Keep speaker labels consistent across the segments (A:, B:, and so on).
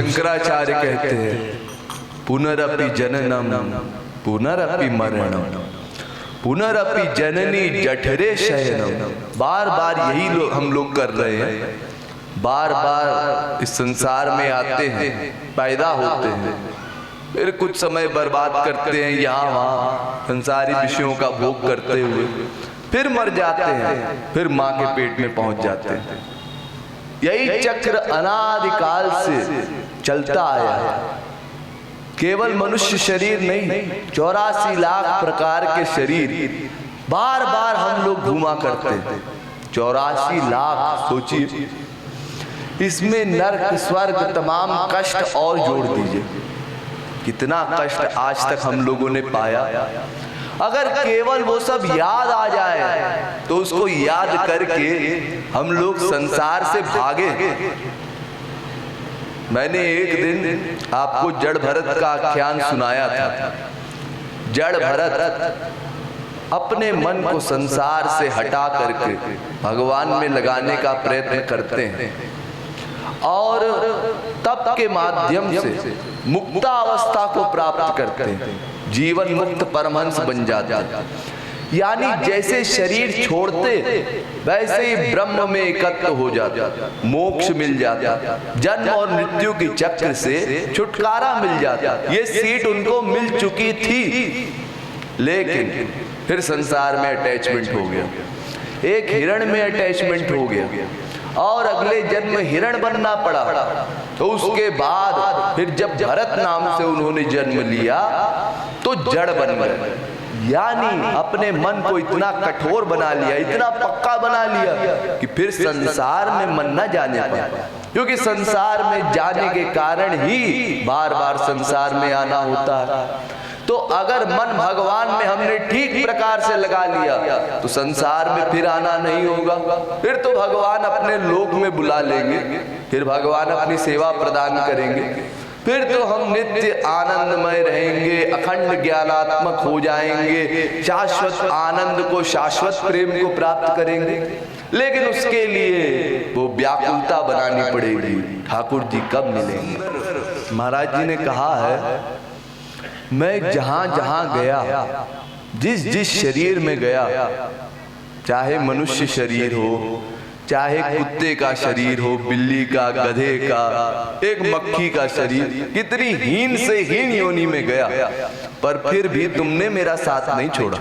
A: शंकराचार्य कहते हैं पुनरपि जननम पुनरपि मरणम पुनरपि जननी जठरे शयनम। बार बार यही हम लोग कर रहे हैं, बार बार इस संसार में आते हैं, पैदा होते हैं, फिर कुछ समय बर्बाद करते हैं यहाँ वहाँ संसारी विषयों का भोग करते हुए, फिर मर जाते हैं, फिर माँ के पेट में पहुंच जाते हैं। यही चक्र अनादिकाल से चलता आया है। केवल मनुष्य शरीर नहीं, 84 लाख प्रकार के शरीर बार बार हम लोग घूमा करते हैं। 84 लाख, सोचिए इसमें नरक स्वर्ग तमाम कष्ट और जोड़ दीजिए, कितना कष्ट आज तक हम लोगों ने पाया। अगर केवल वो सब याद आ जाए तो उसको याद करके हम लोग संसार से भागे। मैंने एक दिन आपको जड़ भरत का आख्यान सुनाया था। जड़ भरत अपने मन को संसार से हटा करके भगवान में लगाने का प्रयत्न करते हैं और तप के माध्यम से मुक्तावस्था को प्राप्त करते हैं, जीवन मुक्त परमहंस बन जाते हैं। यानी जैसे शरीर छोड़ते वैसे ही ब्रह्म में एकत्र हो जाता, मोक्ष मिल जाता, जन्म और मृत्यु की चक्र से छुटकारा मिल जाता। ये सीट उनको मिल चुकी थी, लेकिन फिर संसार में अटैचमेंट हो गया, एक हिरण में अटैचमेंट हो गया और अगले जन्म हिरण बनना पड़ा। तो उसके बाद फिर जब भरत नाम से उन्होंने जन्म लिया तो जड़ बन गए। यानी अपने मन को इतना कठोर बना लिया, इतना पक्का बना लिया कि फिर संसार में मन न जाने पाया, क्योंकि संसार में जाने के कारण ही बार बार संसार में आना होता है। तो अगर मन भगवान में हमने ठीक प्रकार से लगा लिया तो संसार में फिर आना नहीं होगा, फिर तो भगवान अपने लोक में बुला लेंगे, फिर भगवान अपनी सेवा प्रदान करेंगे, फिर तो हम नित्य आनंदमय रहेंगे, अखंड ज्ञानात्मक हो जाएंगे, शाश्वत आनंद को, शाश्वत प्रेम को प्राप्त करेंगे। लेकिन उसके लिए वो व्याकुलता बनानी पड़ेगी। ठाकुर जी कब मिलेंगे? महाराज जी ने कहा है, मैं जहां जहां गया, जिस जिस शरीर में गया, चाहे मनुष्य शरीर हो, चाहे कुत्ते का शरीर हो, बिल्ली का, गधे का, एक मक्खी का शरीर, कितनी हीन से हीन योनि में गया, पर फिर भी तुमने मेरा साथ नहीं छोड़ा।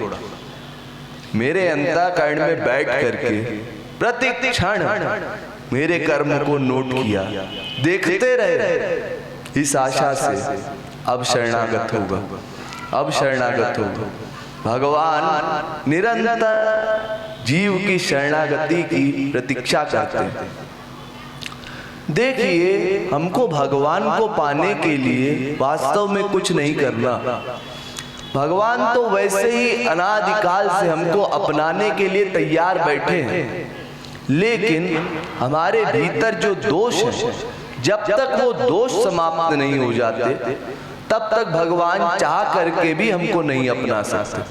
A: मेरे अंतःकरण में बैठ करके प्रति क्षण मेरे कर्म को नोट किया, देखते रहे, इस आशा से अब शरणागत होगा, अब शरणागत होगा। भगवान निरंतर जीव की शरणागति की प्रतीक्षा करते हैं। देखिए, हमको भगवान को पाने के लिए वास्तव में कुछ नहीं करना। भगवान तो वैसे ही अनादिकाल से हमको अपनाने के लिए तैयार बैठे हैं, लेकिन हमारे भीतर जो दोष है, जब तक वो दोष समाप्त नहीं हो जाते तब तक भगवान चाह करके भी हमको नहीं अपना सकते।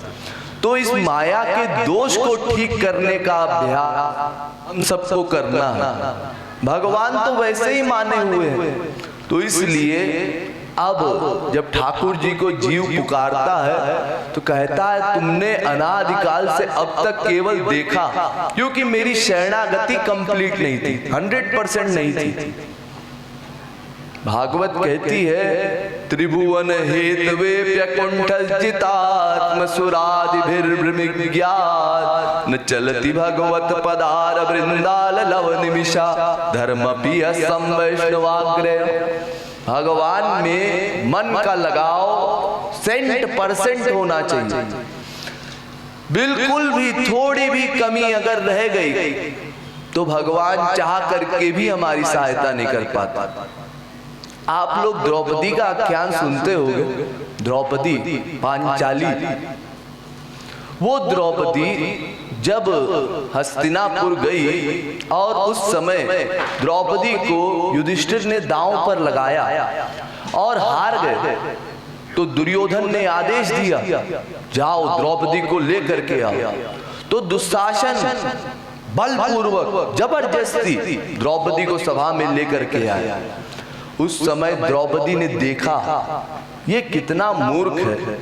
A: तो इस माया के दोष को ठीक करने का अभ्यास हम सबको करना है। भगवान तो वैसे ही माने हुए हैं, तो इसलिए अब जब ठाकुर जी को जीव पुकारता है तो कहता है, तुमने अनादिकाल से अब तक केवल देखा, क्योंकि मेरी शरणागति कंप्लीट नहीं थी, 100% नहीं थी। भागवत कहती है, त्रिभुवन हेतवेप्यकुंठजितात्म सुरादिभिर्भृमिज्ञात न चलति भगवत पदार वृंदाल लव निमिषा धर्मपि असम वैष्णवाग्रय। भगवान में मन का लगाव 100% होना चाहिए। बिल्कुल भी थोड़ी भी कमी अगर रह गई तो भगवान चाह करके भी हमारी सहायता नहीं कर पाता। आप लोग द्रौपदी का आख्यान सुनते होंगे, द्रौपदी पांचाली। वो द्रौपदी जब हस्तिनापुर गई और उस समय द्रौपदी को युधिष्ठिर ने दांव पर लगाया और हार गए, तो दुर्योधन ने आदेश दिया, जाओ द्रौपदी को लेकर के आओ। तो दुशासन बलपूर्वक जबरदस्ती द्रौपदी को सभा में लेकर के आया। उस समय द्रौपदी ने देखा ये कितना मूर्ख है,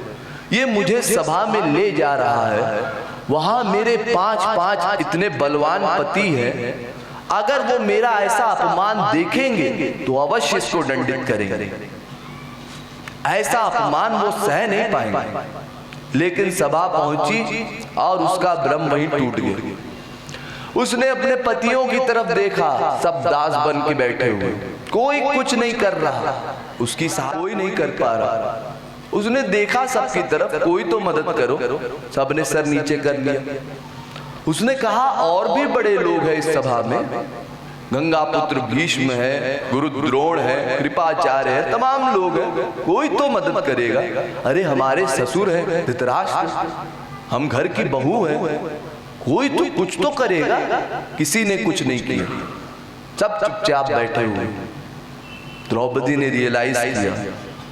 A: ये मुझे सभा में ले जा रहा है, वहां मेरे 5 इतने बलवान पति हैं, अगर वो मेरा ऐसा अपमान देखेंगे तो अवश्य इसको दंडित करेंगे, ऐसा अपमान वो सह नहीं पाएंगे। लेकिन सभा पहुंची और उसका भ्रम वहीं टूट गया। उसने अपने पतियों की तरफ देखा, सब दास बन के बैठे हुए, कोई कुछ नहीं कर रहा, उसकी कोई नहीं कर पा रहा। उसने देखा सबकी तरफ, कोई तो मदद करो, सबने सर नीचे कर लिया। उसने कहा और भी बड़े लोग हैं इस सभा में, गंगा पुत्र भीष्म है, गुरु द्रोण है, कृपाचार्य है, तमाम लोग हैं, कोई तो मदद करेगा। अरे हमारे ससुर है धृतराष्ट्र, हम घर की बहू है, कोई तो कुछ तो करेगा। किसी ने कुछ नहीं किया, सब चुपचाप बैठे हुए। द्रौपदी ने रियलाइज किया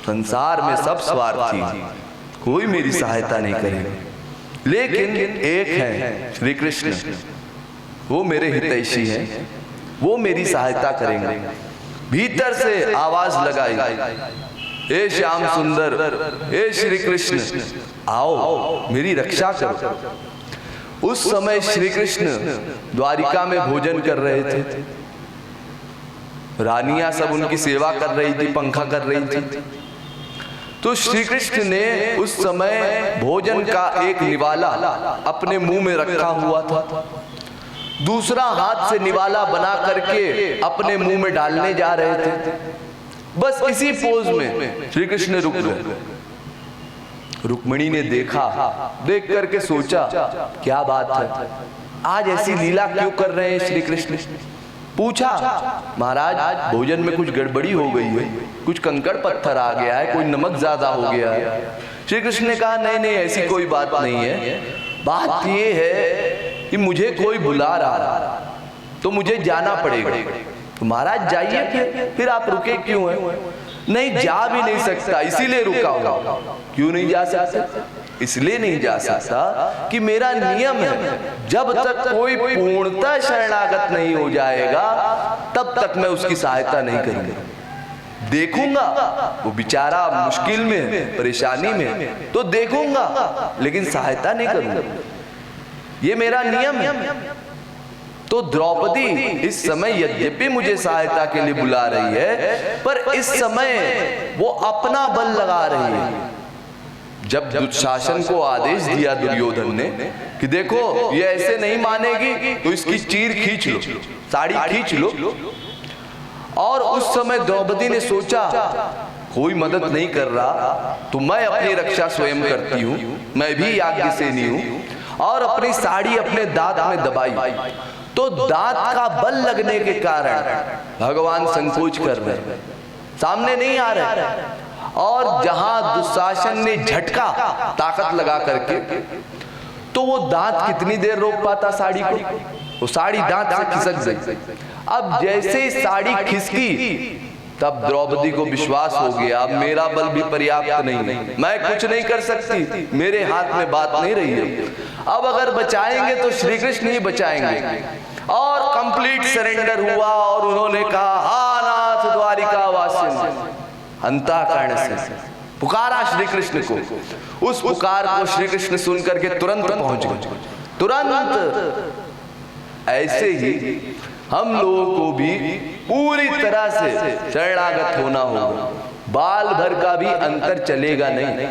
A: संसार में सब स्वार्थी, कोई मेरी सहायता नहीं करेगा, लेकिन एक है श्री कृष्ण, वो मेरे हितैषी हैं, वो मेरी सहायता करेंगे। भीतर से आवाज लगाई, ए श्याम सुंदर, ए श्री कृष्ण, आओ मेरी रक्षा करो। उस समय श्री कृष्ण द्वारिका में भोजन कर रहे थे, रानियां सब उनकी सेवा कर रही थी, पंखा कर रही थी। तो श्री कृष्ण ने उस समय भोजन का एक निवाला अपने मुंह में रखा हुआ था, दूसरा हाथ से निवाला बना करके अपने मुंह में डालने जा रहे थे। बस इसी पोज में श्री कृष्ण रुक गए। रुक्मिणी ने देखा, देख करके सोचा क्या बात है, आज ऐसी लीला क्यों कर रहे हैं श्री कृष्ण। पूछा, महाराज भोजन में कुछ गड़बड़ी हो गई है, कुछ कंकड़ पत्थर आ गया है, कोई नमक ज्यादा हो गया है। श्री कृष्ण ने कहा नहीं नहीं ऐसी कोई बात नहीं है, बात ये है कि मुझे कोई बुला रहा तो मुझे जाना पड़ेगा। तो महाराज जाइए, फिर आप रुके क्यों हैं। नहीं जा भी नहीं सकता, इसीलिए रुका हूं। क्यों नहीं जा सकता? इसलिए नहीं जा सकता कि मेरा नियम है, जब तक कोई पूर्णतः शरणागत नहीं हो जाएगा तब तक मैं उसकी सहायता नहीं करूंगा। देखूंगा वो बेचारा मुश्किल में, परेशानी में, तो देखूंगा, लेकिन सहायता नहीं करूंगा, ये मेरा नियम है। तो द्रौपदी इस समय यद्यपि मुझे सहायता के लिए बुला रही है, पर इस समय वो अपना बल लगा रही है। जब दुशासन को आदेश दिया दुर्योधन ने कि देखो ये ऐसे नहीं मानेगी तो इसकी चीर खींच लो, साड़ी खींच लो, और उस समय द्रौपदी ने सोचा कोई मदद नहीं कर रहा तो मैं अपनी रक्षा स्वयं करती हूँ, मैं भी याज्ञसेनी हूँ, और अपनी साड़ी अपने दांत में दबाई। तो दांत का बल लगने के कारण भगवान संकोच कर रहे, सामने नहीं आ रहे, और जहां दुशासन ने झटका ताकत लगा करके, तो वो दांत कितनी देर रोक पाता साड़ी को, वो साड़ी दांत से खिसक गई। अब जैसे साड़ी खिसकी तब द्रौपदी को विश्वास हो गया अब मेरा बल भी पर्याप्त नहीं, मैं कुछ नहीं कर सकती, मेरे हाथ में बात नहीं रही है, अब अगर बचाएंगे तो श्री कृष्ण ही बचाएंगे। और कंप्लीट सरेंडर हुआ और उन्होंने कहा हा नाथ द्वारिका वासिन, अंतःकरण से पुकारा श्री कृष्ण को। उस पुकार को श्री कृष्ण सुन करके तुरंत पहुंच गए। तुरंत ऐसे ही हम लोगों को भी पूरी तरह से शरणागत होना होगा, बाल भर का भी अंतर चलेगा नहीं।